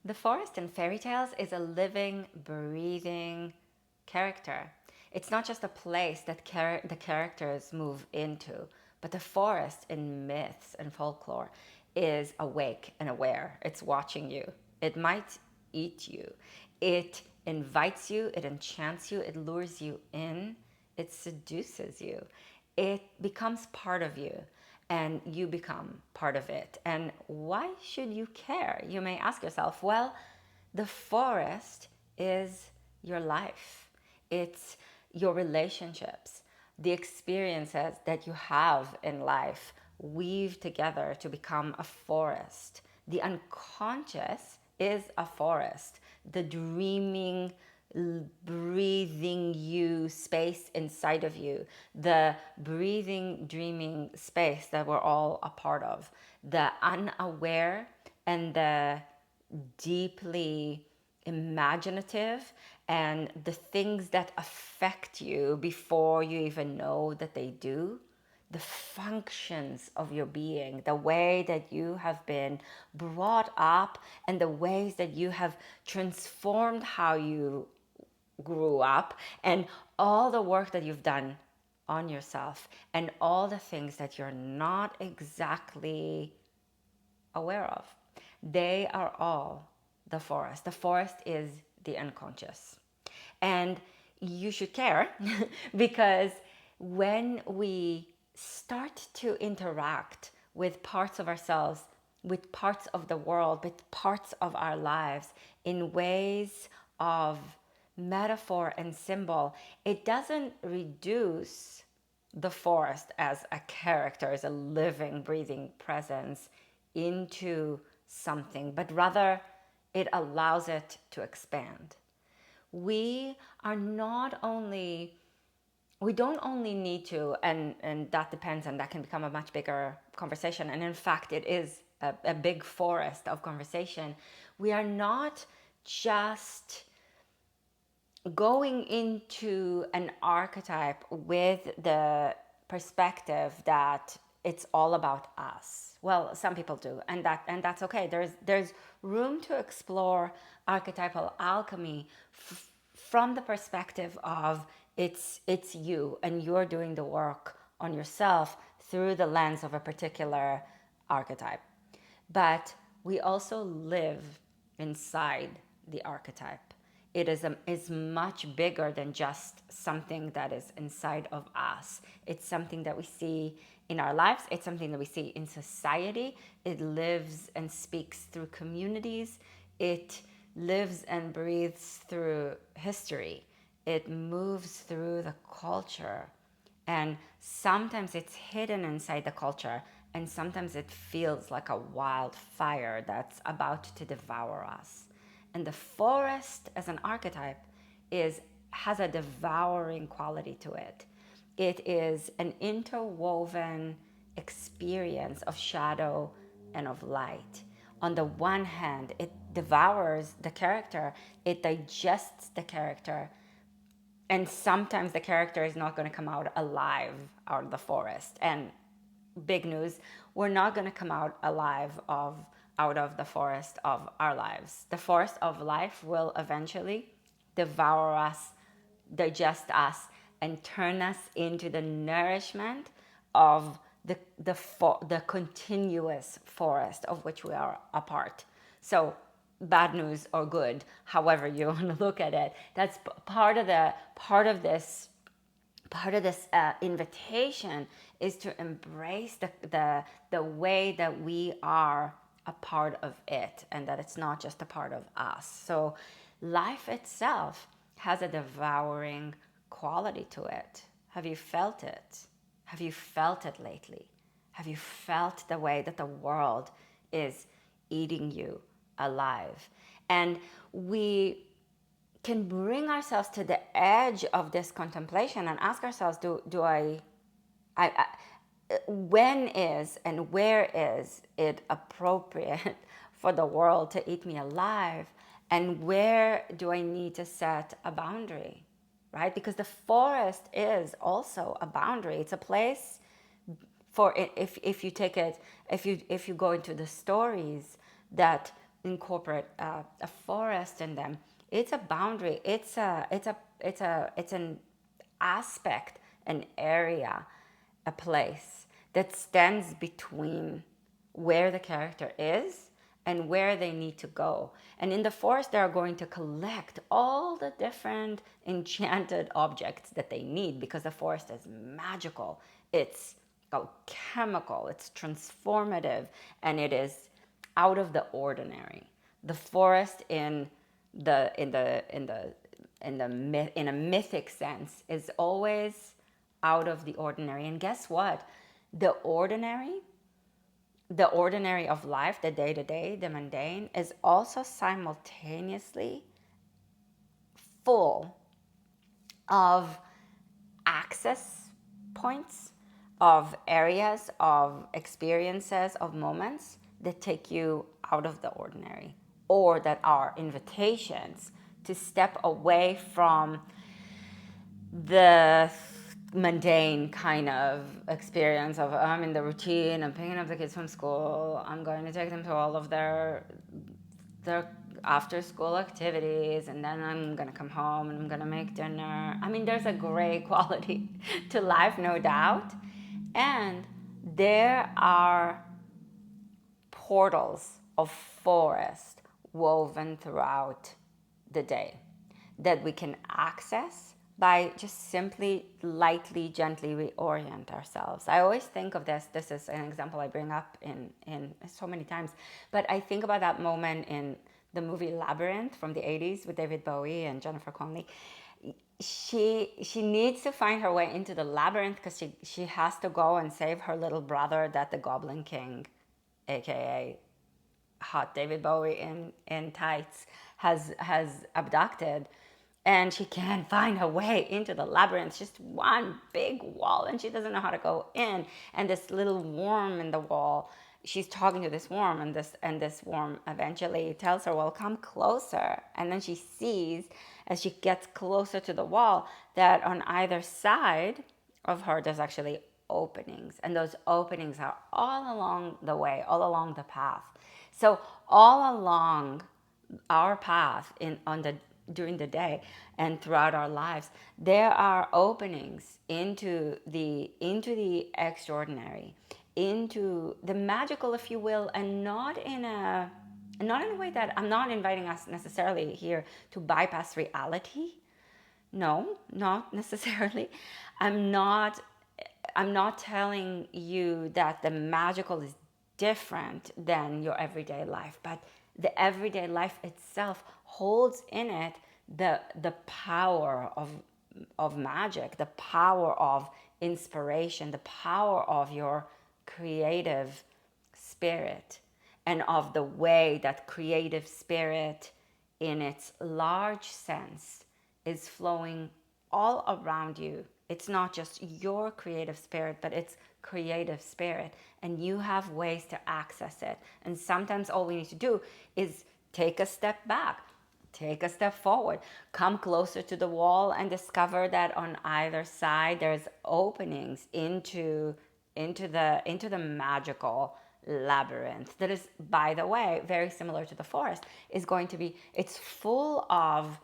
The forest in fairy tales is a living, breathing character. It's not just a place that the characters move into, but the forest in myths and folklore is awake and aware. It's watching you. It might eat you. It invites you, it enchants you, it lures you in, it seduces you. It becomes part of you and you become part of it. And why should you care? You may ask yourself, well, the forest is your life, it's your relationships, the experiences that you have in life weave together to become a forest. The unconscious is a forest. The dreaming, breathing you space inside of you, the breathing, dreaming space that we're all a part of, the unaware and the deeply imaginative, and the things that affect you before you even know that they do, the functions of your being, the way that you have been brought up, and the ways that you have transformed how you grew up, and all the work that you've done on yourself, and all the things that you're not exactly aware of. They are all the forest. The forest is the unconscious. And you should care because when we start to interact with parts of ourselves, with parts of the world, with parts of our lives in ways of metaphor and symbol, it doesn't reduce the forest as a character, as a living, breathing presence into something, but rather it allows it to expand. We are not only, we don't only need to, and that depends, and that can become a much bigger conversation. And in fact, it is a big forest of conversation. We are not just going into an archetype with the perspective that it's all about us. Well, some people do, and that's okay. There's room to explore archetypal alchemy from the perspective of it's you, and you're doing the work on yourself through the lens of a particular archetype. But we also live inside the archetype. It is much bigger than just something that is inside of us. It's something that we see in our lives. It's something that we see in society. It lives and speaks through communities. It lives and breathes through history. It moves through the culture. And sometimes it's hidden inside the culture, and sometimes it feels like a wildfire that's about to devour us. And the forest as an archetype has a devouring quality to it. It is an interwoven experience of shadow and of light. On the one hand, it devours the character, it digests the character, and sometimes the character is not going to come out alive out of the forest. And big news, we're not going to come out alive out of the forest of our lives. The forest of life will eventually devour us, digest us, and turn us into the nourishment of the continuous forest of which we are a part. So bad news or good, however you want to look at it, that's part of this invitation is to embrace the way that we are a part of it, and that it's not just a part of us. So life itself has a devouring quality to it. Have you felt it? Have you felt it lately? Have you felt the way that the world is eating you alive? And we can bring ourselves to the edge of this contemplation and ask ourselves, when is and where is it appropriate for the world to eat me alive? And where do I need to set a boundary, right? Because the forest is also a boundary. It's a place for, if you take it, if you go into the stories that incorporate a forest in them. It's a boundary. It's an aspect, an area, a place that stands between where the character is and where they need to go. And in the forest, they're going to collect all the different enchanted objects that they need, because the forest is magical. It's alchemical, it's transformative, and it is out of the ordinary. The forest in a mythic sense is always out of the ordinary. And guess what? The ordinary the ordinary of life, the day-to-day, the mundane, is also simultaneously full of access points, of areas, of experiences, of moments that take you out of the ordinary, or that are invitations to step away from the mundane kind of experience of I'm in the routine, I'm picking up the kids from school, I'm going to take them to all of their after school activities, and then I'm gonna come home and I'm gonna make dinner. I mean, there's a great quality to life, no doubt. And there are portals of forest woven throughout the day that we can access by just simply lightly, gently reorient ourselves. I always think of this is an example I bring up in so many times, but I think about that moment in the movie Labyrinth from the 80s with David Bowie and Jennifer Connelly. She needs to find her way into the labyrinth because she has to go and save her little brother that the Goblin King, aka hot David Bowie in tights, has abducted. And she can't find her way into the labyrinth. It's just one big wall, and she doesn't know how to go in. And this little worm in the wall, she's talking to this worm, and this worm eventually tells her, well, come closer. And then she sees, as she gets closer to the wall, that on either side of her, there's actually openings. And those openings are all along the way, all along the path. So all along our path during the day and throughout our lives, there are openings into the extraordinary, into the magical, if you will, and not in a way that I'm not inviting us necessarily here to bypass reality. No, not necessarily. I'm not telling you that the magical is different than your everyday life, but the everyday life itself holds in it the power of magic, the power of inspiration, the power of your creative spirit, and of the way that creative spirit in its large sense is flowing all around you. It's not just your creative spirit, but it's creative spirit, and you have ways to access it. And sometimes all we need to do is take a step back, take a step forward, come closer to the wall, and discover that on either side there's openings into the magical labyrinth that is, by the way, very similar to the forest. It's full of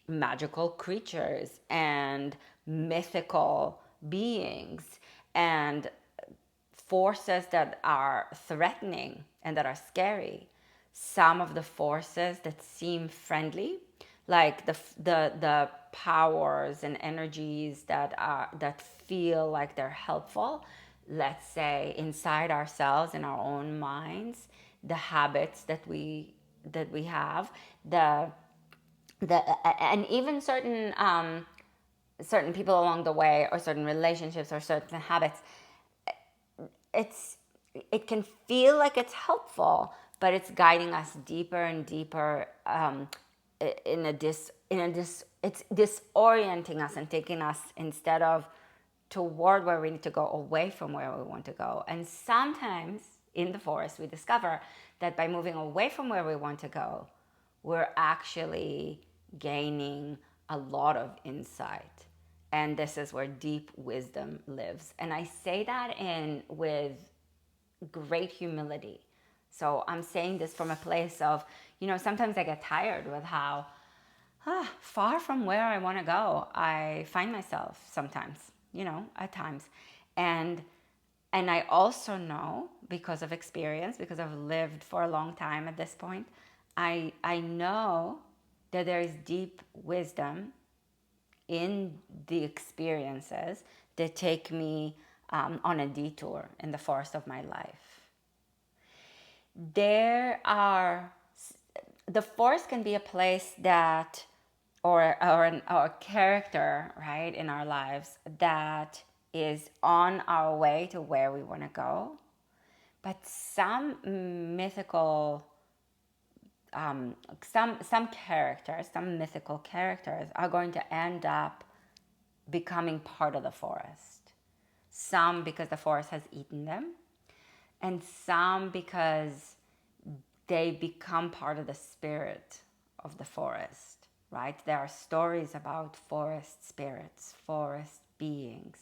magical creatures and mythical beings and forces that are threatening and that are scary. Some of the forces that seem friendly, like the powers and energies that feel like they're helpful, let's say inside ourselves, in our own minds, the habits that we have, and even certain people along the way, or certain relationships, or certain habits, it can feel like it's helpful, but it's guiding us deeper and deeper it's disorienting us and taking us, instead of toward where we need to go, away from where we want to go. And sometimes in the forest we discover that by moving away from where we want to go, we're actually gaining a lot of insight. And this is where deep wisdom lives. And I say that with great humility. So I'm saying this from a place of, sometimes I get tired with how far from where I want to go I find myself sometimes, at times. And I also know, because of experience, because I've lived for a long time at this point, I know that there is deep wisdom in the experiences that take me on a detour in the forest of my life. The forest can be a place that, or a character, right, in our lives that is on our way to where we want to go. But some mythical, some characters, some mythical characters are going to end up becoming part of the forest. Some because the forest has eaten them, and some because they become part of the spirit of the forest, right? There are stories about forest spirits, forest beings.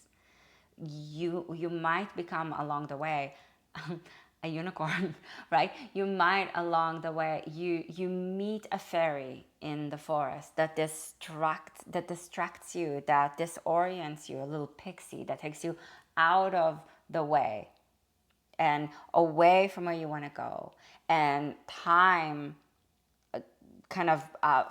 You might become along the way a unicorn, right? You might along the way you meet a fairy in the forest that distracts you, that disorients you, a little pixie that takes you out of the way and away from where you want to go. And time kind of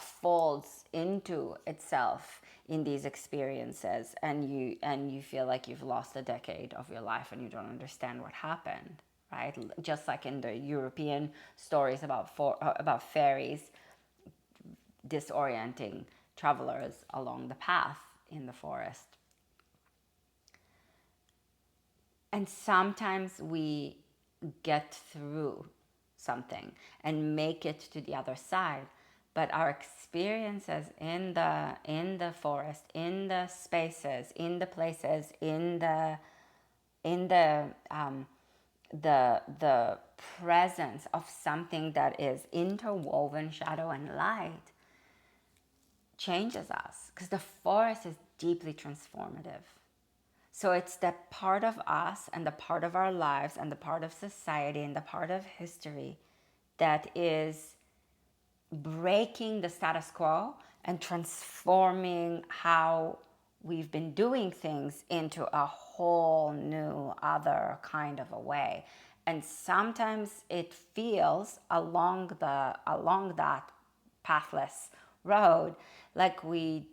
folds into itself in these experiences, and you feel like you've lost a decade of your life and you don't understand what happened, right? Just like in the European stories about fairies disorienting travelers along the path in the forest. And sometimes we get through something and make it to the other side, but our experiences in the forest, in the spaces, in the places, in the presence of something that is interwoven shadow and light changes us, because the forest is deeply transformative. So it's the part of us and the part of our lives and the part of society and the part of history that is breaking the status quo and transforming how we've been doing things into a whole new other kind of a way. And sometimes it feels along that pathless road like we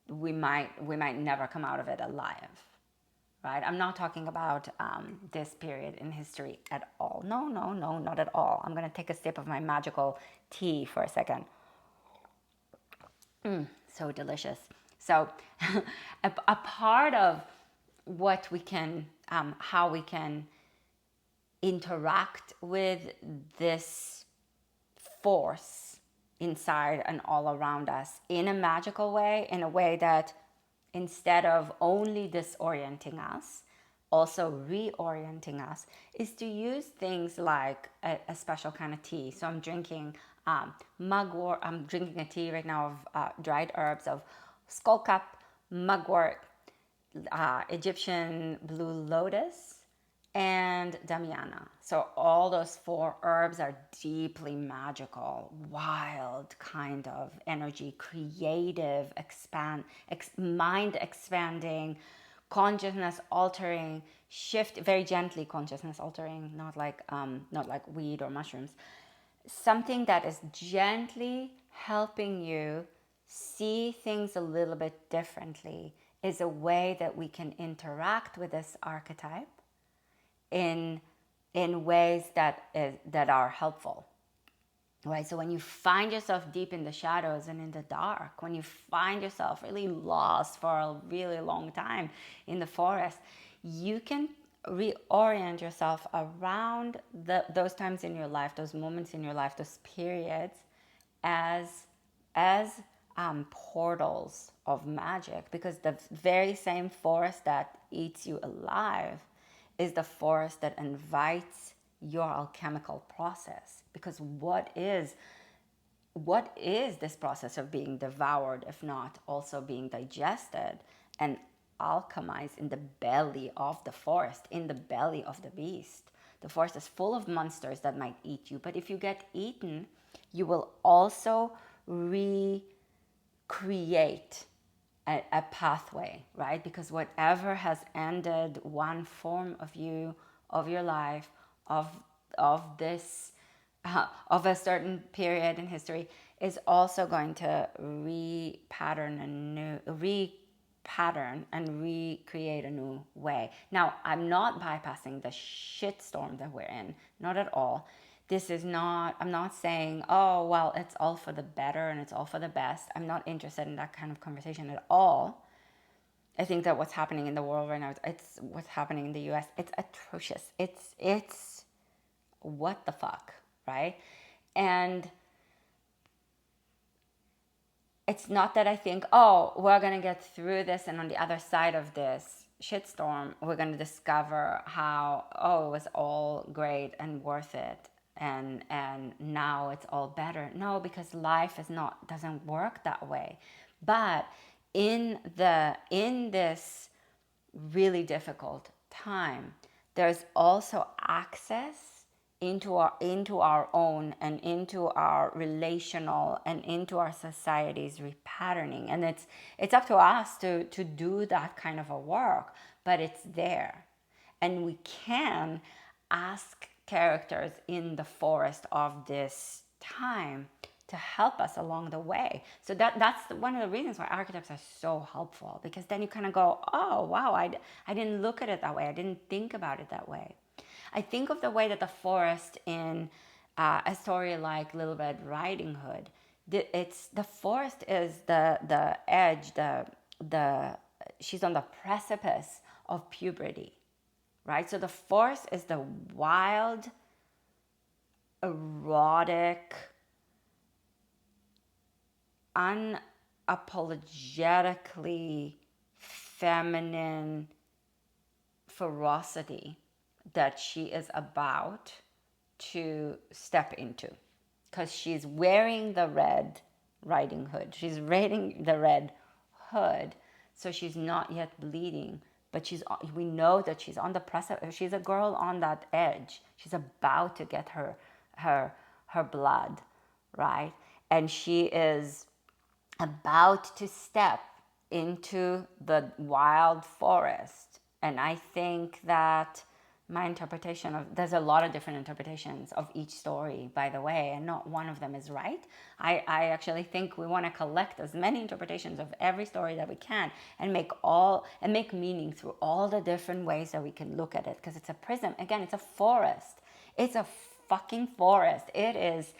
might never come out of it alive. Right? I'm not talking about this period in history at all. No, not at all. I'm going to take a sip of my magical tea for a second. So delicious. So a part of what we can, how we can interact with this force inside and all around us in a magical way, in a way that instead of only disorienting us, also reorienting us, is to use things like a special kind of tea. So I'm drinking mugwort. I'm drinking a tea right now of dried herbs of skullcap, mugwort, Egyptian blue lotus, and Damiana. So all those 4 herbs are deeply magical, wild kind of energy, creative, mind expanding, consciousness altering, shift very gently, consciousness altering, not like weed or mushrooms. Something that is gently helping you see things a little bit differently is a way that we can interact with this archetype in ways that are helpful, right? So when you find yourself deep in the shadows and in the dark, when you find yourself really lost for a really long time in the forest, you can reorient yourself around those times in your life, those moments in your life, those periods, as portals of magic, because the very same forest that eats you alive is the forest that invites your alchemical process. Because what is this process of being devoured if not also being digested and alchemized in the belly of the forest, in the belly of the beast? The forest is full of monsters that might eat you. But if you get eaten, you will also recreate a pathway, right? Because whatever has ended one form of you, of your life, of this, of a certain period in history, is also going to repattern and recreate a new way. Now, I'm not bypassing the shitstorm that we're in, not at all. This is not, I'm not saying, oh, well, it's all for the better and it's all for the best. I'm not interested in that kind of conversation at all. I think that what's happening in the world right now, it's what's happening in the US, it's atrocious. It's what the fuck, right? And it's not that I think, oh, we're going to get through this, and on the other side of this shitstorm, we're going to discover how, oh, it was all great and worth it, and now it's all better. No, because life doesn't work that way. But in this really difficult time, there's also access into our own and into our relational and into our society's repatterning. And it's up to us to do that kind of a work, but it's there. And we can ask characters in the forest of this time to help us along the way. So that's one of the reasons why archetypes are so helpful, because then you kind of go, oh, wow, I didn't look at it that way. I didn't think about it that way. I think of the way that the forest in a story like Little Red Riding Hood, the forest is the edge, she's on the precipice of puberty, right? So the forest is the wild, erotic, unapologetically feminine ferocity that she is about to step into, because she's wearing the red riding hood. She's wearing the red hood, so she's not yet bleeding, but we know that she's on the precipice. She's a girl on that edge. She's about to get her blood, right? And she is about to step into the wild forest. And I think that my interpretation there's a lot of different interpretations of each story, by the way, and not one of them is right. I actually think we want to collect as many interpretations of every story that we can and make meaning through all the different ways that we can look at it, because it's a prism. Again, it's a forest. It's a fucking forest. It is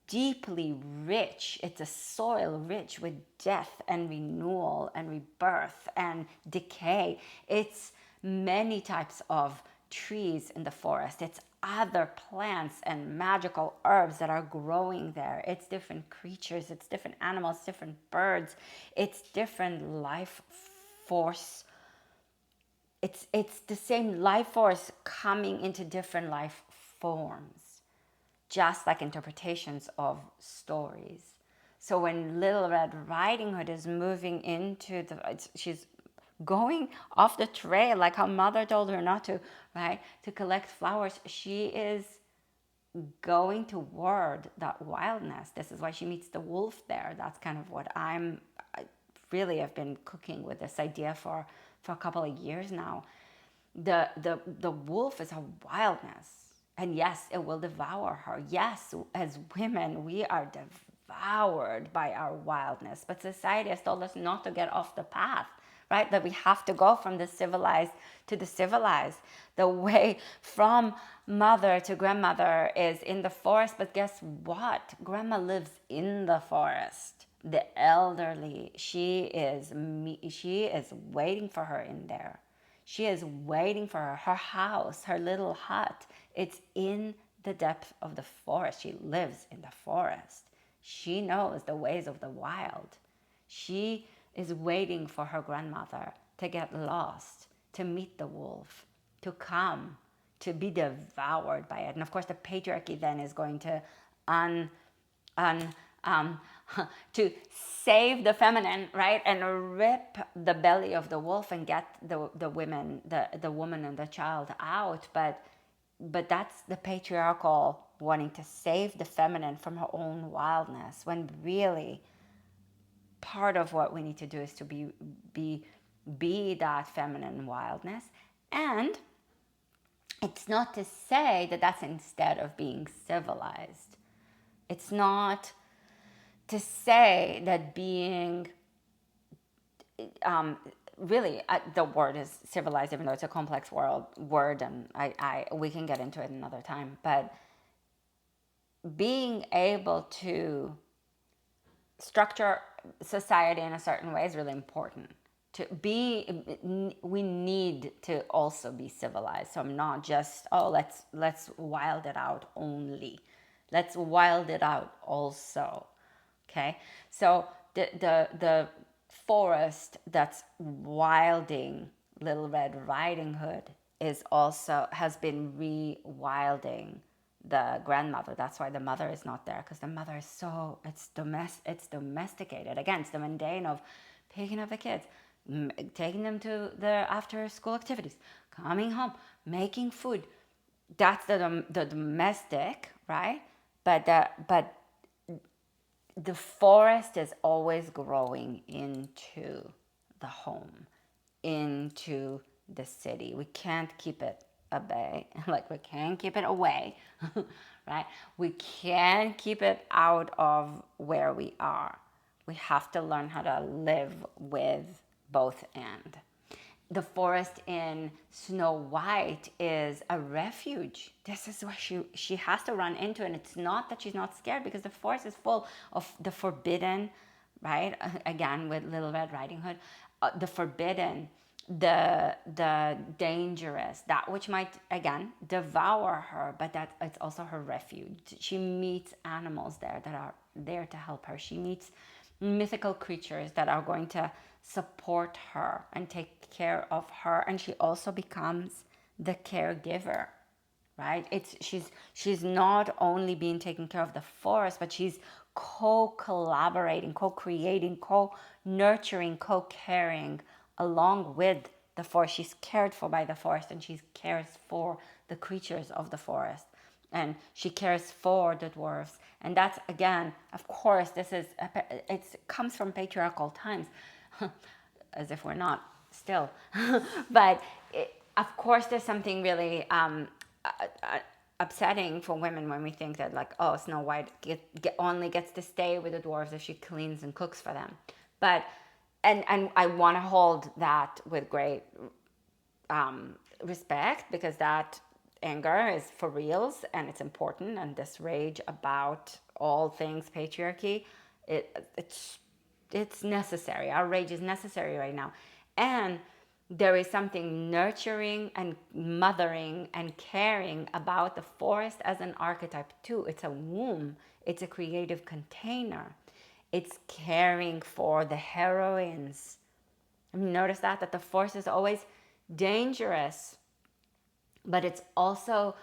deeply rich. It's a soil rich with death and renewal and rebirth and decay. It's many types of trees in the forest. It's other plants and magical herbs that are growing there. It's different creatures, it's different animals, different birds, it's different life force. It's the same life force coming into different life forms, just like interpretations of stories. So when Little Red Riding Hood is moving into she's going off the trail, like her mother told her not to, right? To collect flowers. She is going toward that wildness. This is why she meets the wolf there. That's kind of what I really have been cooking with this idea for a couple of years now. The wolf is a wildness. And yes, it will devour her. Yes, as women, we are devoured by our wildness. But society has told us not to get off the path, right? That we have to go from the civilized to the civilized. The way from mother to grandmother is in the forest, but guess what? Grandma lives in the forest. The elderly, she is waiting for her in there. She is waiting for her house, her little hut. It's in the depth of the forest. She lives in the forest. She knows the ways of the wild. She is waiting for her grandmother to get lost, to meet the wolf, to come, to be devoured by it. And of course, the patriarchy then is going to to save the feminine, right, and rip the belly of the wolf and get the woman and the child out. But but that's the patriarchal wanting to save the feminine from her own wildness, when really part of what we need to do is to be that feminine wildness. And it's not to say that that's instead of being civilized. It's not to say that being really the word is civilized, even though it's a complex word, and we can get into it another time. But being able to structure society in a certain way is really important. We need to also be civilized. So I'm not just, oh, let's wild it out only. Let's wild it out also. Okay, so the forest that's wilding Little Red Riding Hood has been rewilding the grandmother. That's why the mother is not there, because the mother is it's domesticated. Again, it's the mundane of picking up the kids, taking them to their after school activities, coming home, making food. That's the domestic, right? But the forest is always growing into the home, into the city. We can't keep it at bay, like we can't keep it away, right? We can't keep it out of where we are. We have to learn how to live with both and. The forest in Snow White is a refuge. This is where she has to run into, and it's not that she's not scared, because the forest is full of the forbidden, right? Again, with Little Red Riding Hood, the forbidden, the dangerous, that which might again devour her, but that it's also her refuge. She meets animals there that are there to help her. She meets mythical creatures that are going to support her and take care of her, and she also becomes the caregiver, right? She's not only being taken care of the forest, but she's co-collaborating, co-creating, co-nurturing, co-caring along with the forest. She's cared for by the forest, and she cares for the creatures of the forest, and she cares for the dwarves. And that's, again, of course, it comes from patriarchal times, as if we're not still. But of course, there's something really upsetting for women when we think that, like, oh, Snow White only gets to stay with the dwarves if she cleans and cooks for them. But and I want to hold that with great respect, because that anger is for reals and it's important, and this rage about all things patriarchy, it's necessary. Our rage is necessary right now. And there is something nurturing and mothering and caring about the forest as an archetype too. It's a womb, it's a creative container. It's caring for the heroines. Have you noticed that the forest is always dangerous, but it's also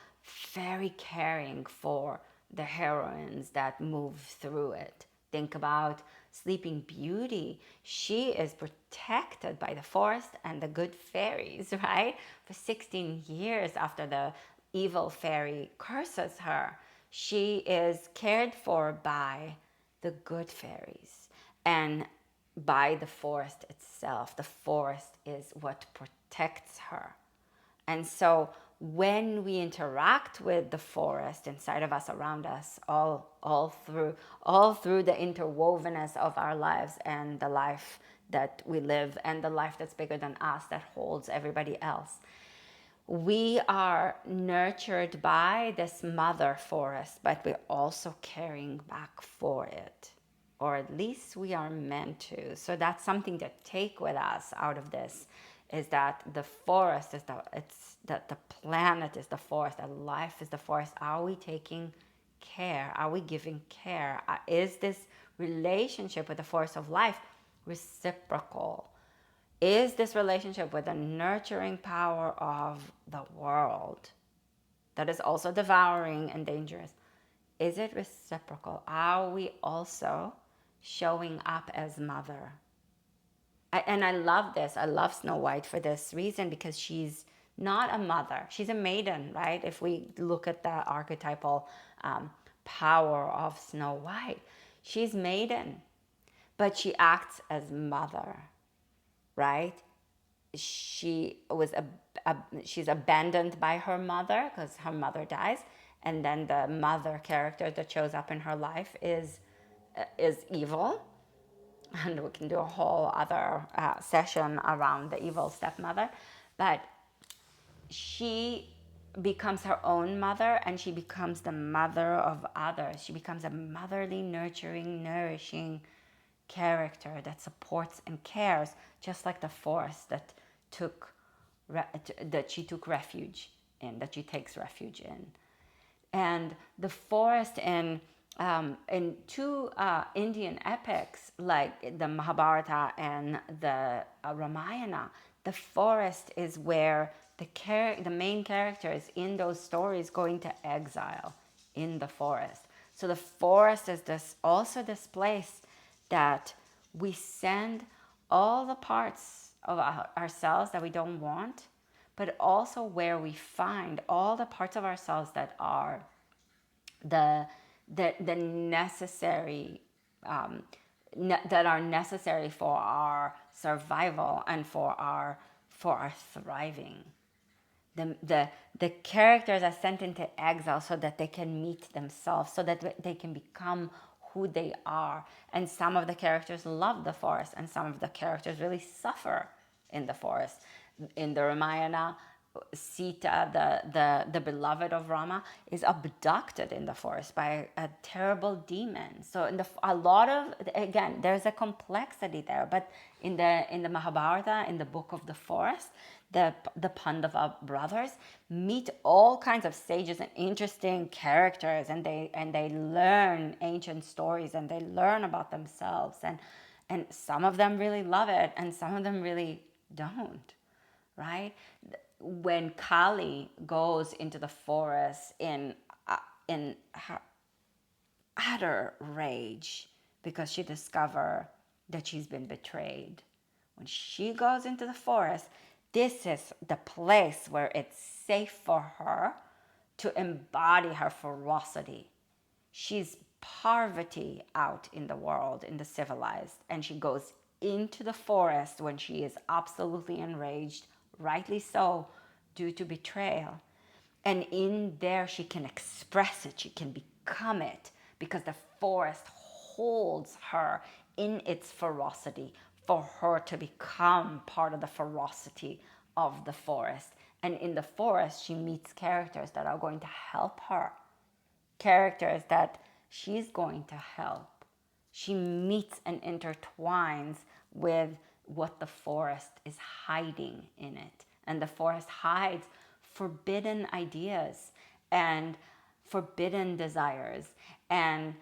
very caring for the heroines that move through it. Think about Sleeping Beauty. She is protected by the forest and the good fairies, right? For 16 years after the evil fairy curses her, she is cared for by the good fairies and by the forest itself. The forest is what protects her. And so when we interact with the forest inside of us, around us, all through the interwovenness of our lives and the life that we live and the life that's bigger than us, that holds everybody else, we are nurtured by this mother forest, but we're also caring back for it, or at least we are meant to. So that's something to take with us out of this, is that the forest is that the planet is the forest, that life is the forest. Are we taking care? Are we giving care? Is this relationship with the force of life reciprocal? Is this relationship with the nurturing power of the world that is also devouring and dangerous, is it reciprocal? Are we also showing up as mother? And I love this. I love Snow White for this reason, because she's not a mother. She's a maiden, right? If we look at the archetypal power of Snow White, she's maiden, but she acts as mother, right? She's abandoned by her mother because her mother dies, and then the mother character that shows up in her life is evil, and we can do a whole other session around the evil stepmother. But she becomes her own mother, and she becomes the mother of others. She becomes a motherly, nurturing, nourishing character that supports and cares, just like the forest that she took refuge in, that she takes refuge in. And the forest in two Indian epics like the Mahabharata and the Ramayana, the forest is where the main characters in those stories go into exile in the forest. So the forest is also this place that we send all the parts of ourselves that we don't want, but also where we find all the parts of ourselves that are the necessary that are necessary for our survival and for our thriving. The characters are sent into exile so that they can meet themselves, so that they can become who they are. And some of the characters love the forest, and some of the characters really suffer in the forest. In the Ramayana, Sita, the beloved of Rama, is abducted in the forest by a terrible demon. So a lot of, again, there's a complexity there. But in the Mahabharata, in the book of the forest, the Pandava brothers meet all kinds of sages and interesting characters, and they learn ancient stories, and they learn about themselves, and some of them really love it, and some of them really don't, right? When Kali goes into the forest in her utter rage because she discovers that she's been betrayed, when she goes into the forest, this is the place where it's safe for her to embody her ferocity. She's Parvati out in the world, in the civilized, and she goes into the forest when she is absolutely enraged, rightly so, due to betrayal. And in there, she can express it, she can become it, because the forest holds her in its ferocity for her to become part of the ferocity of the forest. And in the forest, she meets characters that are going to help her, characters that she's going to help. She meets and intertwines with what the forest is hiding in it. And the forest hides forbidden ideas and forbidden desires, and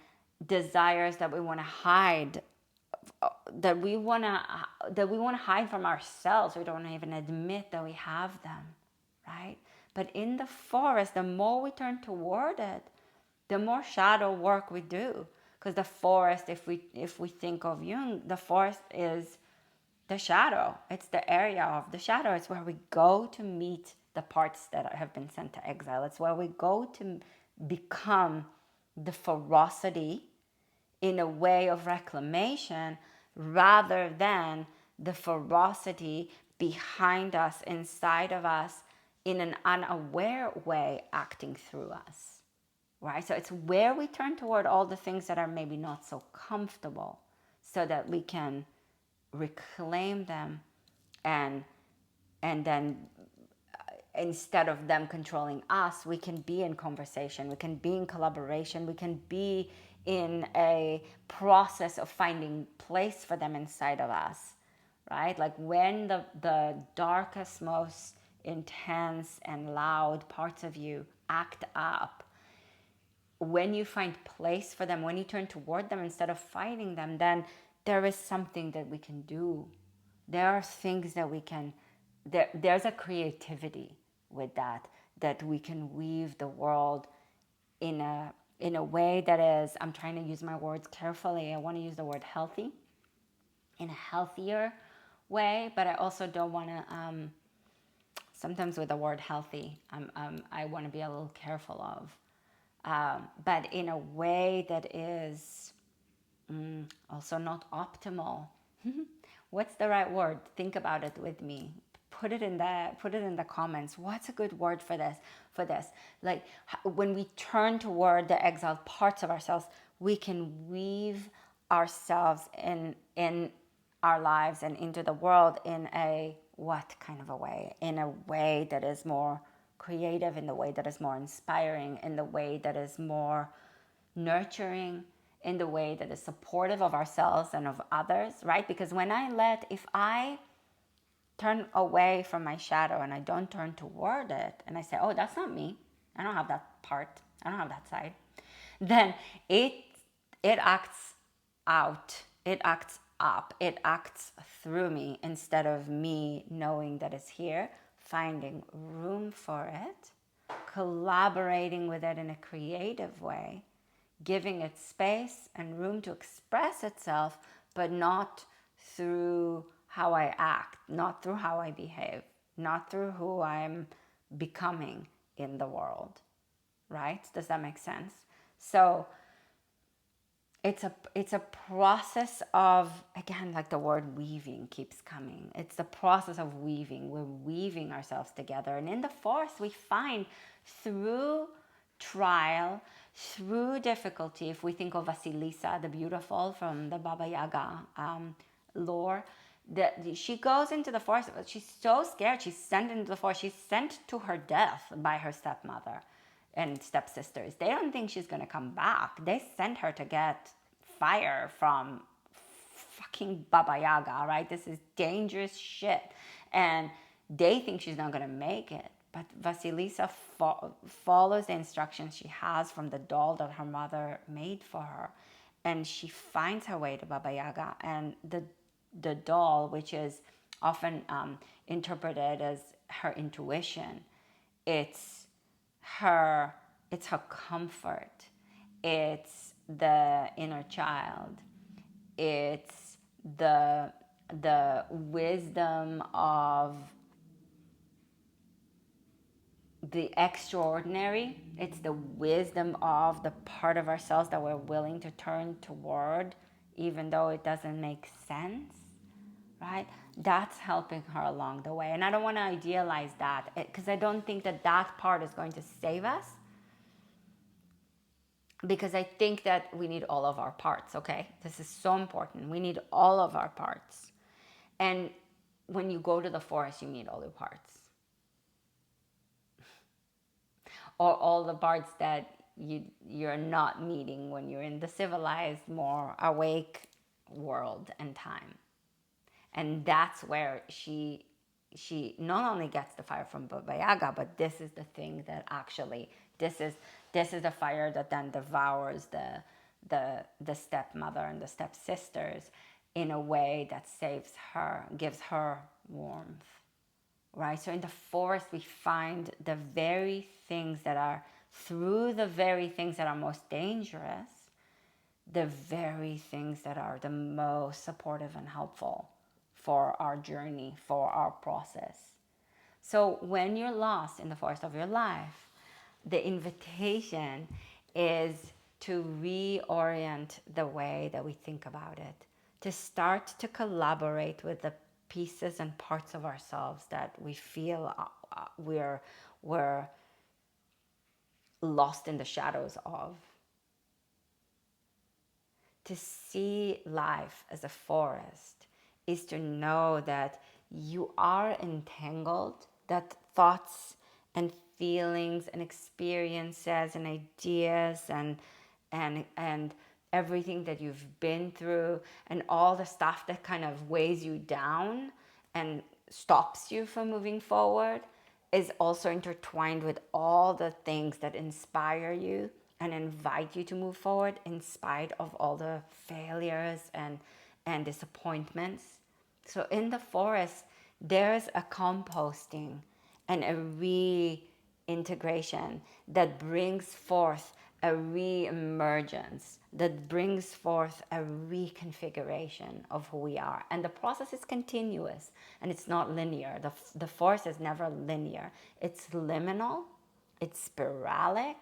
desires that we want to hide, that we want to hide from ourselves. We don't even admit that we have them, right? But in the forest, the more we turn toward it, the more shadow work we do. Because the forest, if we think of Jung, the forest is the shadow. It's the area of the shadow. It's where we go to meet the parts that have been sent to exile. It's where we go to become the ferocity in a way of reclamation, rather than the ferocity behind us, inside of us, in an unaware way, acting through us, right? So it's where we turn toward all the things that are maybe not so comfortable, so that we can reclaim them, and then instead of them controlling us, we can be in conversation, we can be in collaboration, we can be in a process of finding place for them inside of us, right? Like when the darkest, most intense and loud parts of you act up, when you find place for them, when you turn toward them instead of fighting them, then there is something that we can do. There are things that we can, there's a creativity with that we can weave the world in a way that is, I'm trying to use my words carefully. I want to use the word healthy, in a healthier way, but I also don't want to sometimes with the word healthy, I want to be a little careful of. But in a way that is also not optimal. What's the right word? Think about it with me. Put it in the comments. What's a good word for this? Like when we turn toward the exiled parts of ourselves, we can weave ourselves in our lives and into the world in a what kind of a way? In a way that is more creative, in the way that is more inspiring, in the way that is more nurturing, in the way that is supportive of ourselves and of others, right? Because if I turn away from my shadow and I don't turn toward it and I say, oh, that's not me, I don't have that part, I don't have that side, then it acts out, it acts up, it acts through me instead of me knowing that it's here, finding room for it, collaborating with it in a creative way, giving it space and room to express itself, but not through how I act, not through how I behave, not through who I'm becoming in the world, right? Does that make sense? So it's a process of, again, like the word weaving keeps coming. It's the process of weaving. We're weaving ourselves together. And in the forest, we find through trial, through difficulty, if we think of Vasilisa, the beautiful from the Baba Yaga lore, that she goes into the forest, but she's so scared. She's sent into the forest. She's sent to her death by her stepmother and stepsisters. They don't think she's going to come back. They sent her to get fire from fucking Baba Yaga, right? This is dangerous shit. And they think she's not going to make it. But Vasilisa follows the instructions she has from the doll that her mother made for her. And she finds her way to Baba Yaga. And the doll, which is often interpreted as her intuition, it's her comfort, it's the inner child, it's the wisdom of the extraordinary, it's the wisdom of the part of ourselves that we're willing to turn toward even though it doesn't make sense, right? That's helping her along the way. And I don't want to idealize that because I don't think that part is going to save us, because I think that we need all of our parts, okay? This is so important. We need all of our parts. And when you go to the forest, you need all your parts. Or all the parts that you're not needing when you're in the civilized, more awake world and time. And that's where she not only gets the fire from Baba Yaga, but this is the thing that actually, this is the fire that then devours the stepmother and the stepsisters in a way that saves her, gives her warmth, right? So in the forest, we find the very things that are, through the very things that are most dangerous, the very things that are the most supportive and helpful for our journey, for our process. So when you're lost in the forest of your life, the invitation is to reorient the way that we think about it, to start to collaborate with the pieces and parts of ourselves that we feel we're lost in the shadows of. To see life as a forest is to know that you are entangled, that thoughts and feelings and experiences and ideas and everything that you've been through and all the stuff that kind of weighs you down and stops you from moving forward is also intertwined with all the things that inspire you and invite you to move forward in spite of all the failures and disappointments. So in the forest, there's a composting and a reintegration that brings forth a re-emergence that brings forth a reconfiguration of who we are. And the process is continuous and it's not linear. The force is never linear. It's liminal, it's spiralic.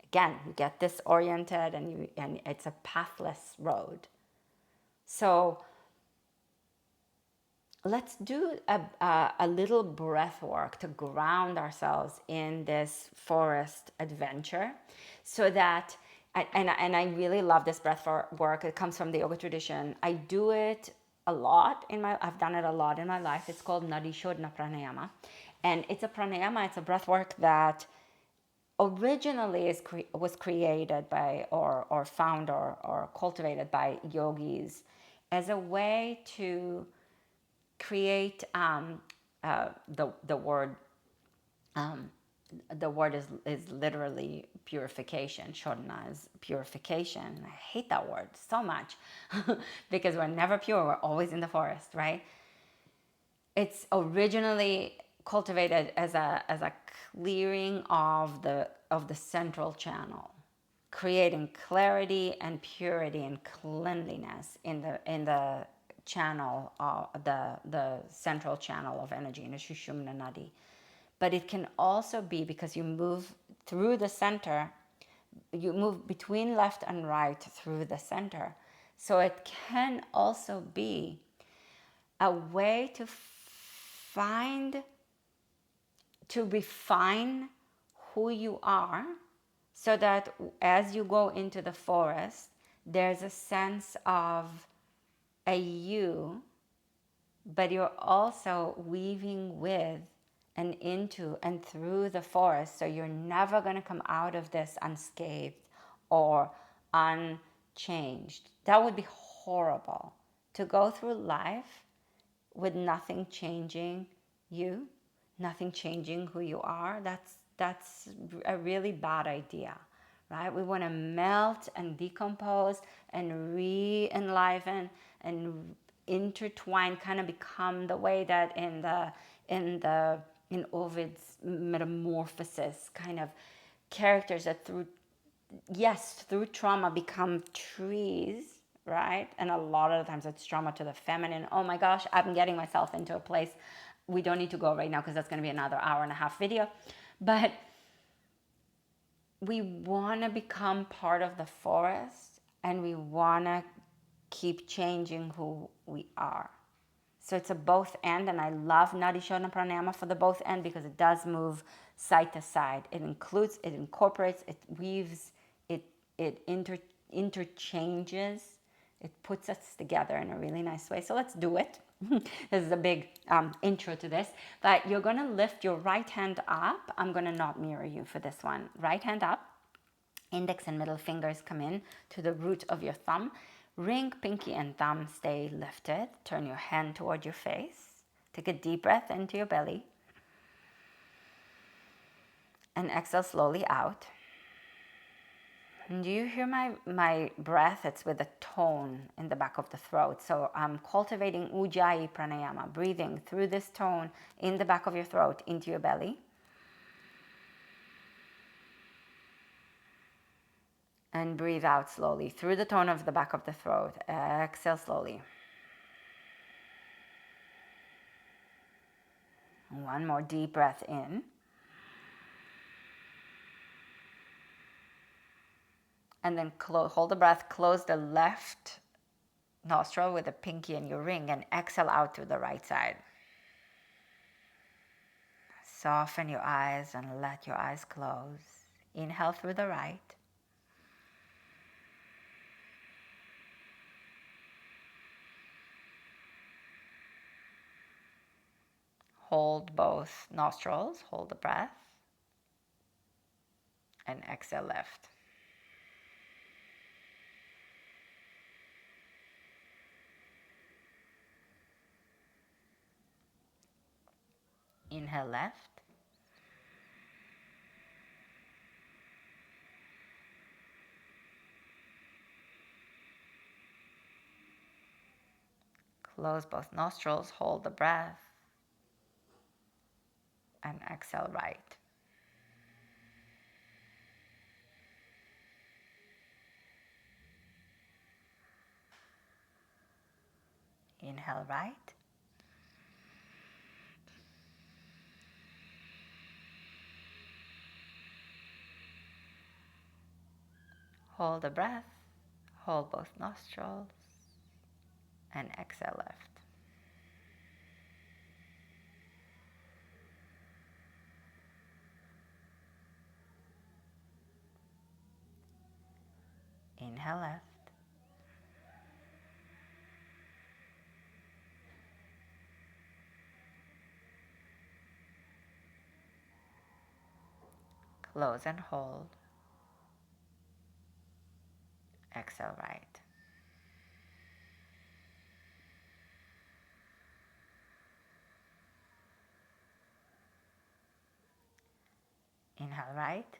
Again, you get disoriented and it's a pathless road. So let's do a little breath work to ground ourselves in this forest adventure so that, and I really love this breath work. It comes from the yoga tradition. I do it a lot I've done it a lot in my life. It's called Nadi Shodhana Pranayama. And it's a pranayama, it's a breath work that originally was created by or found or cultivated by yogis as a way to create the word is literally purification. Shodhana is purification. I hate that word so much because we're never pure. We're always in the forest, right? It's originally cultivated as a clearing of the central channel, creating clarity and purity and cleanliness in the channel, the central channel of energy in the Shushumna Nadi. But it can also be, because you move through the center, you move between left and right through the center. So it can also be a way to refine who you are, so that as you go into the forest, there's a sense of a you, but you're also weaving with and into and through the forest. So you're never going to come out of this unscathed or unchanged. That would be horrible, to go through life with nothing changing you, nothing changing who you are. That's a really bad idea, right? We want to melt and decompose and re-enliven and intertwine, kind of become the way that in Ovid's Metamorphosis, kind of characters that through trauma become trees, right? And a lot of the times it's trauma to the feminine. Oh my gosh, I'm getting myself into a place. We don't need to go right now because that's going to be another hour and a half video. But we want to become part of the forest, and we want to keep changing who we are. So it's a both and I love Nadi Shodhana Pranayama for the both and, because it does move side to side. It includes, it incorporates, it weaves, it interchanges, it puts us together in a really nice way. So let's do it. This is a big intro to this. But you're going to lift your right hand up. I'm going to not mirror you for this one. Right hand up. Index and middle fingers come in to the root of your thumb. Ring, pinky, and thumb stay lifted. Turn your hand toward your face. Take a deep breath into your belly. And exhale slowly out. And do you hear my breath? It's with a tone in the back of the throat. So I'm cultivating Ujjayi Pranayama, breathing through this tone in the back of your throat into your belly. And breathe out slowly through the tone of the back of the throat. Exhale slowly. One more deep breath in. And then hold the breath. Close the left nostril with the pinky and your ring, and exhale out through the right side. Soften your eyes and let your eyes close. Inhale through the right. Hold both nostrils, hold the breath, and exhale left. Inhale left. Close both nostrils, hold the breath, and exhale right. Inhale right. Hold the breath. Hold both nostrils. And exhale left. Inhale left. Close and hold. Exhale right. Inhale right.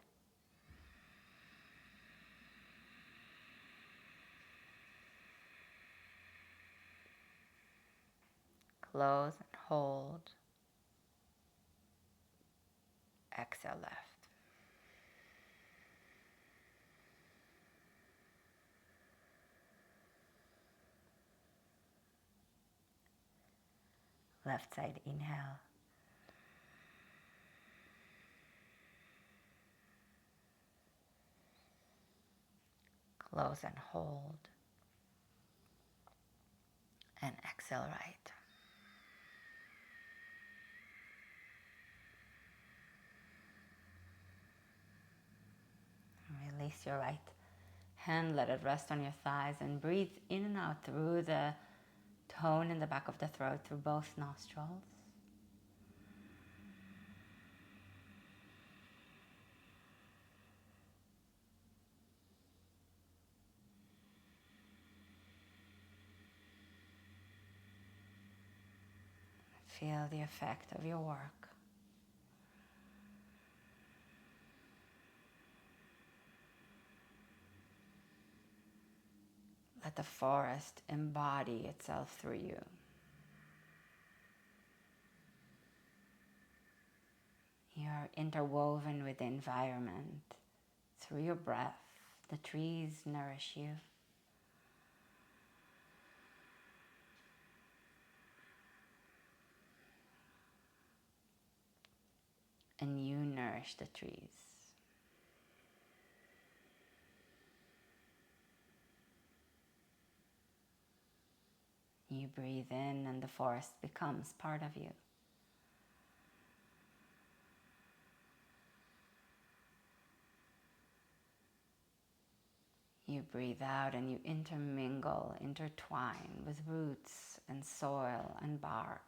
Close and hold. Exhale left. Left side inhale. Close and hold. And exhale right. Release your right hand, let it rest on your thighs, and breathe in and out through the tone in the back of the throat through both nostrils. Feel the effect of your work. Let the forest embody itself through you. You're interwoven with the environment. Through your breath, the trees nourish you. And you nourish the trees. You breathe in and the forest becomes part of you. You breathe out and you intermingle, intertwine with roots and soil and bark.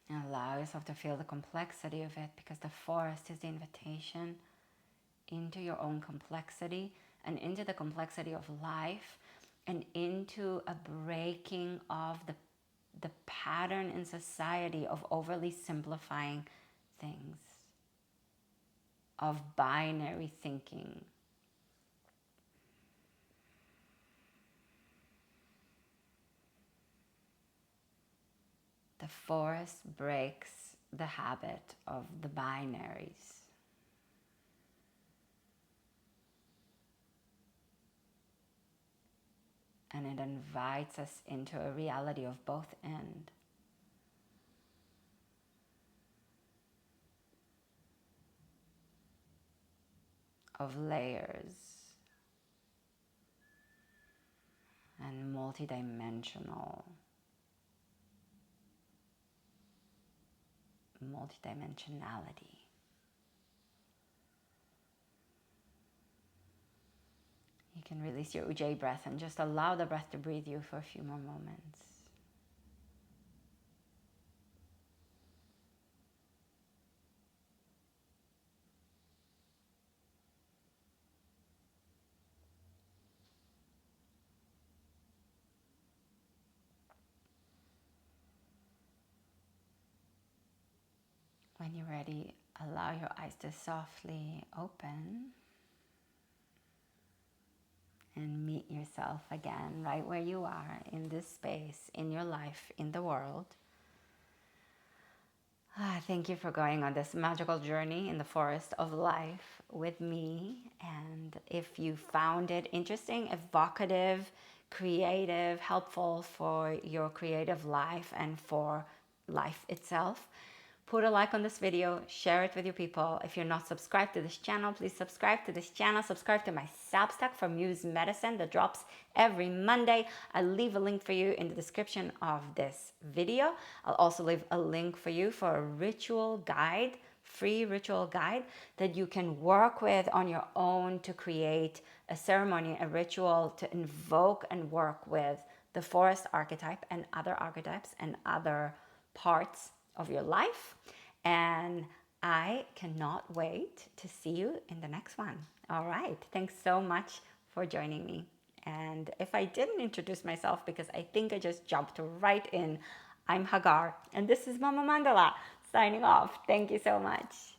And allow yourself to feel the complexity of it, because the forest is the invitation into your own complexity and into the complexity of life and into a breaking of the pattern in society of overly simplifying things, of binary thinking. The forest breaks the habit of the binaries. And it invites us into a reality of both end. Of layers and multidimensionality. You can release your Ujjayi breath and just allow the breath to breathe you for a few more moments. When you're ready, allow your eyes to softly open. and meet yourself again right where you are in this space, in your life, in the world. Thank you for going on this magical journey in the forest of life with me. And if you found it interesting, evocative, creative, helpful for your creative life and for life itself, put a like on this video, share it with your people. If you're not subscribed to this channel, please subscribe to this channel. Subscribe to my Substack for Muse Medicine that drops every Monday. I'll leave a link for you in the description of this video. I'll also leave a link for you for a ritual guide, free ritual guide that you can work with on your own to create a ceremony, a ritual to invoke and work with the forest archetype and other archetypes and other parts of your life. And I cannot wait to see you in the next one. All right. Thanks so much for joining me. And if I didn't introduce myself, because I think I just jumped right in, I'm Hagar, and this is Mama Mandala signing off. Thank you so much.